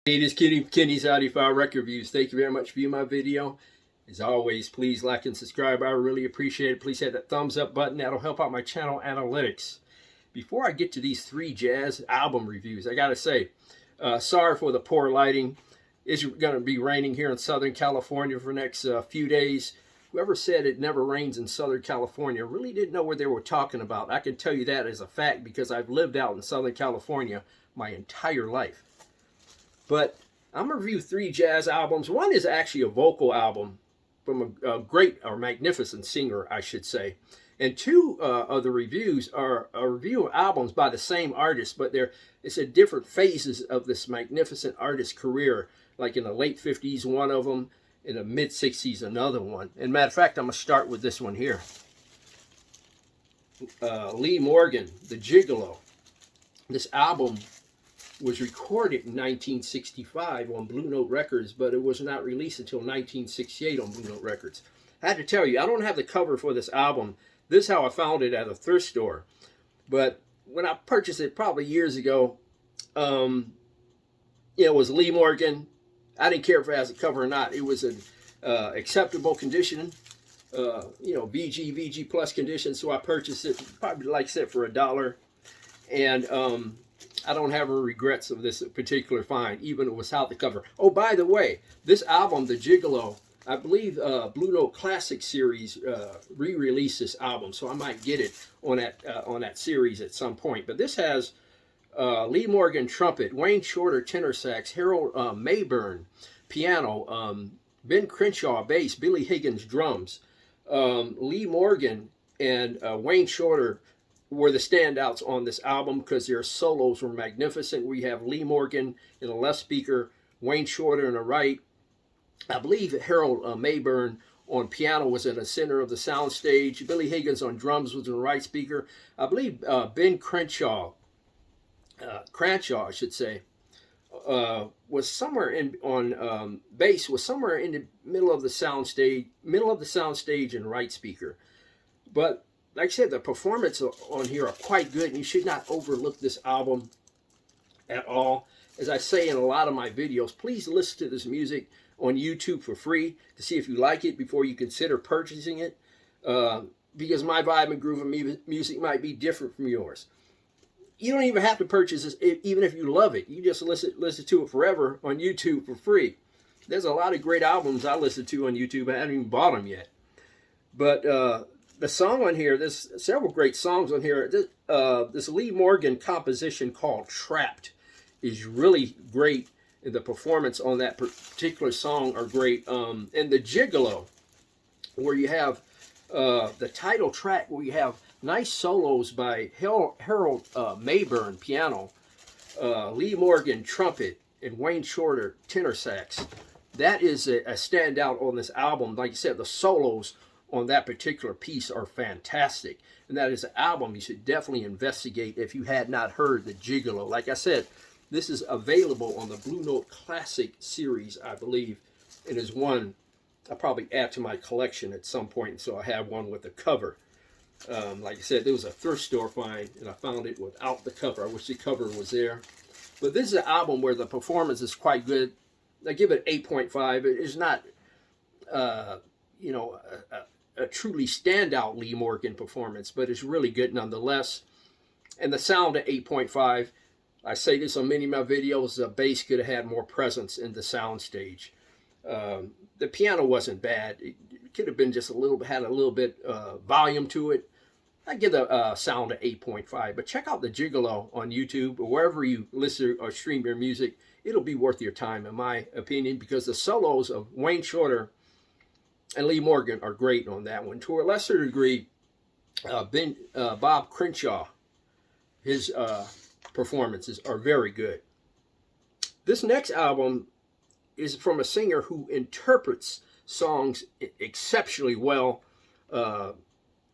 Hey, this is Kenny's Audiophile Record Reviews. Thank you very much for viewing my video. As always, please like and subscribe. I really appreciate it. Please hit that thumbs up button. That'll help out my channel analytics. Before I get to these three jazz album reviews, I gotta say, sorry for the poor lighting. It's going to be raining here in Southern California for the next few days. Whoever said it never rains in Southern California really didn't know what they were talking about. I can tell you that as a fact because I've lived out in Southern California my entire life. But I'm going to review three jazz albums. One is actually a vocal album from a great or magnificent singer, I should say. And two of the reviews are a review of albums by the same artist, but it's at different phases of this magnificent artist's career. Like in the late 50s, one of them. In the mid 60s, another one. And matter of fact, I'm going to start with this one here. Lee Morgan, The Gigolo. This album was recorded in 1965 on Blue Note Records, but it was not released until 1968 on Blue Note Records. I had to tell you, I don't have the cover for this album. This is how I found it at a thrift store. But when I purchased it probably years ago, it was Lee Morgan. I didn't care if it has a cover or not. It was an acceptable condition, VG plus condition. So I purchased it, probably like I said, for $1. And I don't have any regrets of this particular find, even without the cover. Oh, by the way, this album, The Gigolo, I believe Blue Note Classic Series re-released this album, so I might get it on that series at some point. But this has Lee Morgan trumpet, Wayne Shorter tenor sax, Harold Mayburn piano, Ben Crenshaw bass, Billy Higgins drums. Lee Morgan and Wayne Shorter were the standouts on this album because their solos were magnificent. We have Lee Morgan in the left speaker, Wayne Shorter in the right. I believe Harold Mayburn on piano was in the center of the sound stage. Billy Higgins on drums was in the right speaker. I believe Ben Crenshaw, I should say, was somewhere on bass, was somewhere in the middle of the sound stage and right speaker. But like I said, the performances on here are quite good, and you should not overlook this album at all. As I say in a lot of my videos, please listen to this music on YouTube for free to see if you like it before you consider purchasing it, because my vibe and groove of music might be different from yours. You don't even have to purchase this, even if you love it. You just listen to it forever on YouTube for free. There's a lot of great albums I listen to on YouTube. I haven't even bought them yet. But the song on here, there's several great songs on here. This Lee Morgan composition called Trapped is really great. And the performance on that particular song are great. And The Gigolo, where you have the title track, where you have nice solos by Harold Mayburn piano, Lee Morgan trumpet, and Wayne Shorter tenor sax. That is a standout on this album. Like I said, the solos on that particular piece are fantastic. And that is an album you should definitely investigate if you had not heard The Gigolo. Like I said, this is available on the Blue Note Classic series, I believe. It is one I'll probably add to my collection at some point, so I have one with the cover. Like I said, there was a thrift store find, and I found it without the cover. I wish the cover was there. But this is an album where the performance is quite good. I give it 8.5. It is not, a truly standout Lee Morgan performance, but it's really good nonetheless. And the sound at 8.5. I say this on many of my videos, the bass could have had more presence in the sound stage. The piano wasn't bad. It could have been just had a little bit volume to it. I give the sound at 8.5. But check out The Gigolo on YouTube or wherever you listen or stream your music. It'll be worth your time, in my opinion, because the solos of Wayne Shorter and Lee Morgan are great on that one. To a lesser degree, Bob Crenshaw, his performances are very good. This next album is from a singer who interprets songs exceptionally well.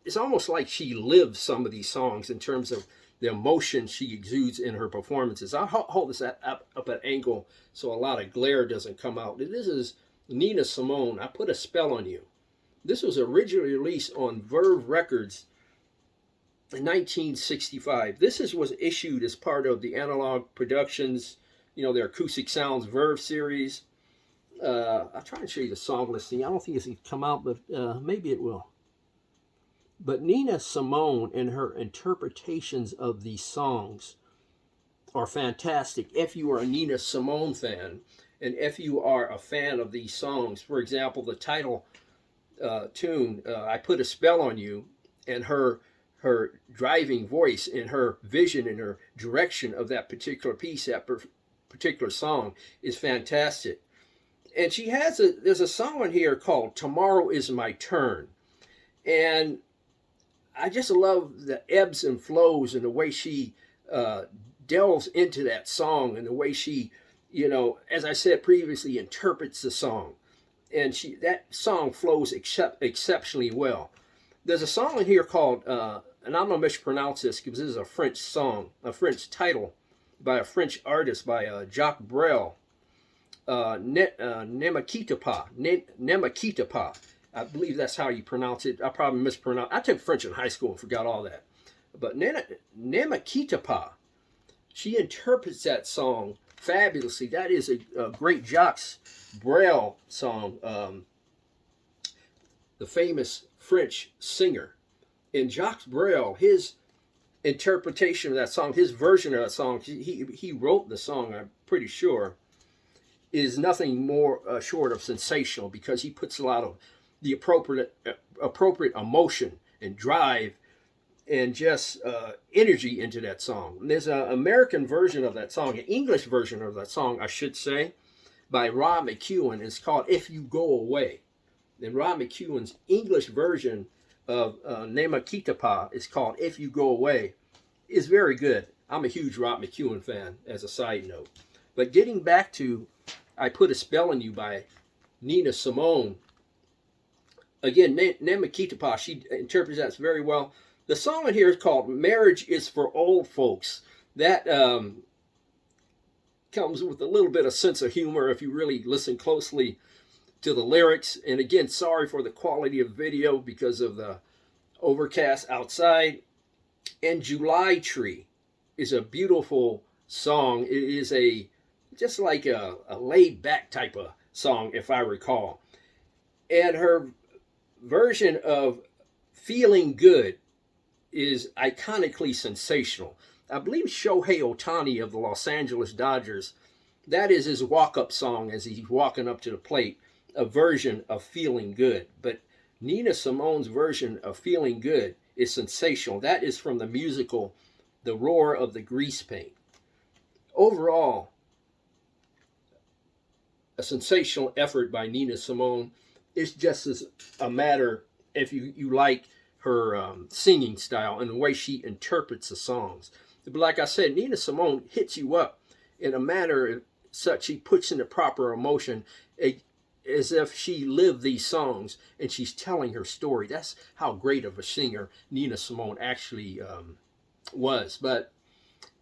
It's almost like she lives some of these songs in terms of the emotion she exudes in her performances. I'll hold this up at an angle so a lot of glare doesn't come out. This is Nina Simone, I Put a Spell on You. This was originally released on Verve Records in 1965. This was issued as part of the Analog Productions you know, their Acoustic Sounds Verve series. I'll try and show you the song listing. I don't think it's come out, but maybe it will. But Nina Simone and her interpretations of these songs are fantastic. If you are a Nina Simone fan, and if you are a fan of these songs, for example, the title tune, I Put a Spell on You, and her driving voice and her vision and her direction of that particular piece, that particular song is fantastic. And she has there's a song on here called Tomorrow Is My Turn. And I just love the ebbs and flows and the way she delves into that song and the way she, you know, as I said previously, interprets the song. And that song flows exceptionally well. There's a song in here called, and I'm going to mispronounce this because this is a French song, a French title by a French artist, by Jacques Brel. Nemakitapa. I believe that's how you pronounce it. I probably mispronounced. I took French in high school and forgot all that. But Nemakitapa, she interprets that song fabulously. That is a great Jacques Brel song, the famous French singer. And Jacques Brel, his interpretation of that song, his version of that song, he wrote the song, I'm pretty sure, is nothing more short of sensational, because he puts a lot of the appropriate emotion and drive and just energy into that song. And there's an American version of that song, an English version of that song, I should say, by Rod McEwen. It's called If You Go Away. And Rod McEwen's English version of Nemakitapa is called If You Go Away. Is very good. I'm a huge Rod McEwen fan, as a side note. But getting back to I Put a Spell on You by Nina Simone. Again, Nemakitapa, she interprets that very well. The song in here is called Marriage is for Old Folks. That comes with a little bit of sense of humor if you really listen closely to the lyrics. And again, sorry for the quality of video because of the overcast outside. And July Tree is a beautiful song. It is just like a laid back type of song, if I recall. And her version of Feeling Good is iconically sensational. I believe Shohei Ohtani of the Los Angeles Dodgers, that is his walk-up song as he's walking up to the plate, a version of Feeling Good. But Nina Simone's version of Feeling Good is sensational. That is from the musical The Roar of the Grease Paint. Overall, a sensational effort by Nina Simone. It's just as a matter if you like her singing style and the way she interprets the songs. But like I said, Nina Simone hits you up in a manner such she puts in the proper emotion as if she lived these songs and she's telling her story. That's how great of a singer Nina Simone actually was. But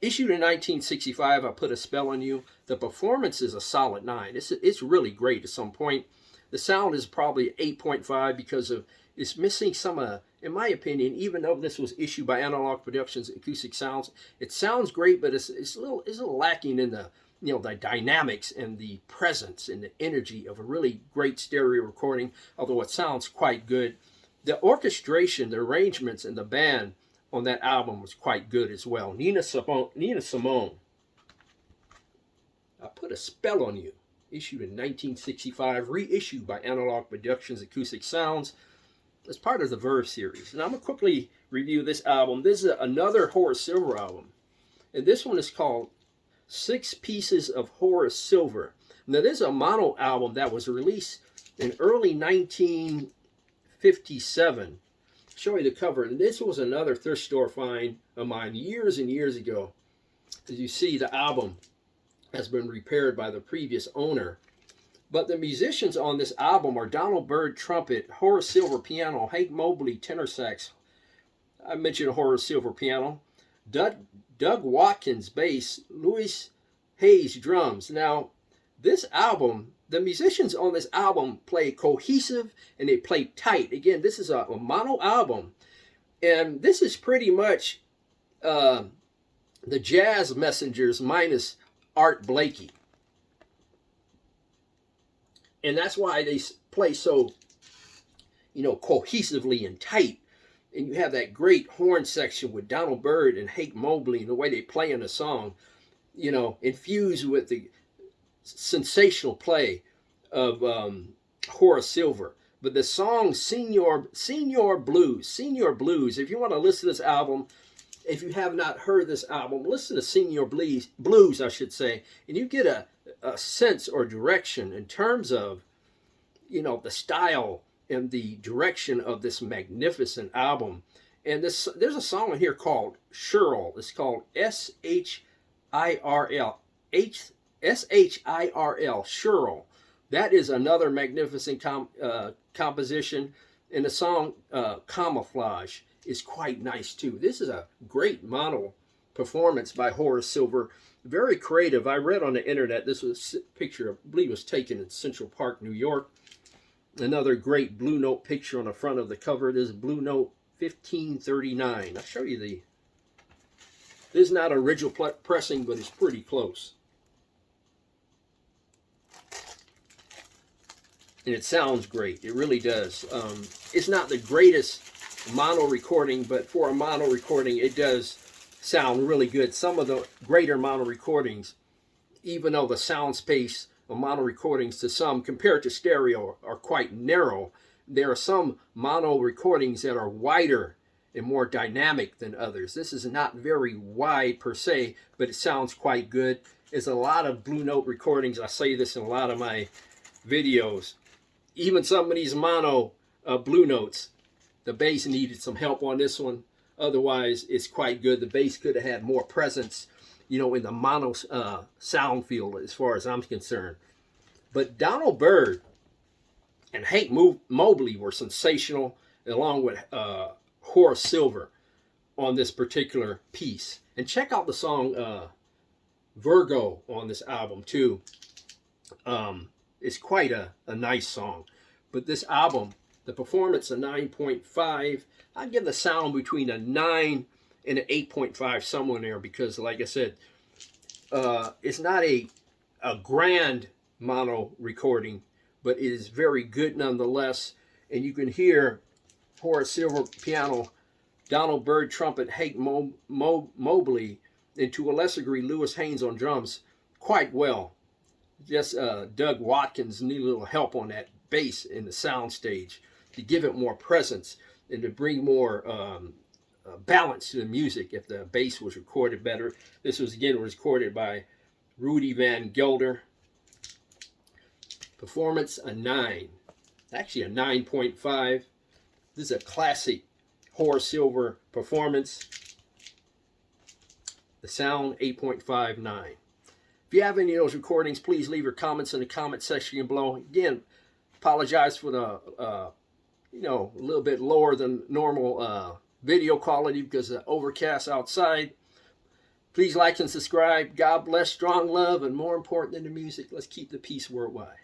issued in 1965, I Put a Spell on You. The performance is a solid 9. It's really great at some point. The sound is probably 8.5 because of it's missing some, in my opinion, even though this was issued by Analog Productions Acoustic Sounds, it sounds great, but it's a little lacking in the the dynamics and the presence and the energy of a really great stereo recording, although it sounds quite good. The orchestration, the arrangements, and the band on that album was quite good as well. Nina Simone, I Put a Spell on You, issued in 1965, reissued by Analog Productions Acoustic Sounds as part of the Verve series. And I'm going to quickly review this album. This is another Horace Silver album. And this one is called 6 Pieces of Horace Silver. Now, this is a mono album that was released in early 1957. Show you the cover. And this was another thrift store find of mine years and years ago. As you see, the album has been repaired by the previous owner. But the musicians on this album are Donald Byrd trumpet, Horace Silver piano, Hank Mobley tenor sax. I mentioned Horace Silver piano. Doug Watkins bass, Louis Hayes drums. Now, this album, the musicians on this album play cohesive and they play tight. Again, this is a mono album. And this is pretty much the Jazz Messengers minus Art Blakey. And that's why they play so, you know, cohesively and tight. And you have that great horn section with Donald Byrd and Hank Mobley and the way they play in the song, you know, infused with the sensational play of Horace Silver. But the song Senior Blues, if you want to listen to this album, if you have not heard this album, listen to Senior Blues, I should say, and you get a sense or direction in terms of, you know, the style and the direction of this magnificent album. And there's a song in here called Shirl. It's called S-H-I-R-L, Shirl. That is another magnificent composition. And the song Camouflage is quite nice too. This is a great mono performance by Horace Silver. Very creative. I read on the internet, this was a picture, I believe, was taken in Central Park, New York. Another great Blue Note picture on the front of the cover. This is Blue Note 1539. I'll show you the... This is not original pressing, but it's pretty close. And it sounds great. It really does. It's not the greatest mono recording, but for a mono recording, it does sound really good. Some of the greater mono recordings, even though the sound space of mono recordings to some compared to stereo are quite narrow, there are some mono recordings that are wider and more dynamic than others. This is not very wide per se, but it sounds quite good. There's a lot of Blue Note recordings. I say this in a lot of my videos. Even some of these mono Blue Notes, the bass needed some help on this one. Otherwise, it's quite good. The bass could have had more presence, you know, in the mono sound field as far as I'm concerned. But Donald Byrd and Hank Mobley were sensational, along with Horace Silver on this particular piece. And check out the song Virgo on this album too. It's quite a nice song. But this album, the performance, a 9.5. I give the sound between a 9 and an 8.5, somewhere in there, because like I said, it's not a grand mono recording, but it is very good nonetheless. And you can hear Horace Silver piano, Donald Byrd trumpet, Hank Mobley, and to a lesser degree Lewis Haynes on drums quite well. Just Doug Watkins need a little help on that bass in the sound stage to give it more presence and to bring more balance to the music. If the bass was recorded better. This was again recorded by Rudy Van Gelder. Performance a 9, actually a 9.5. This is a classic Horace Silver performance. The sound 8.59. If you have any of those recordings, please leave your comments in the comment section below. Again, apologize for the you know, a little bit lower than normal video quality because of the overcast outside. Please like and subscribe. God bless, strong love, and more important than the music, let's keep the peace worldwide.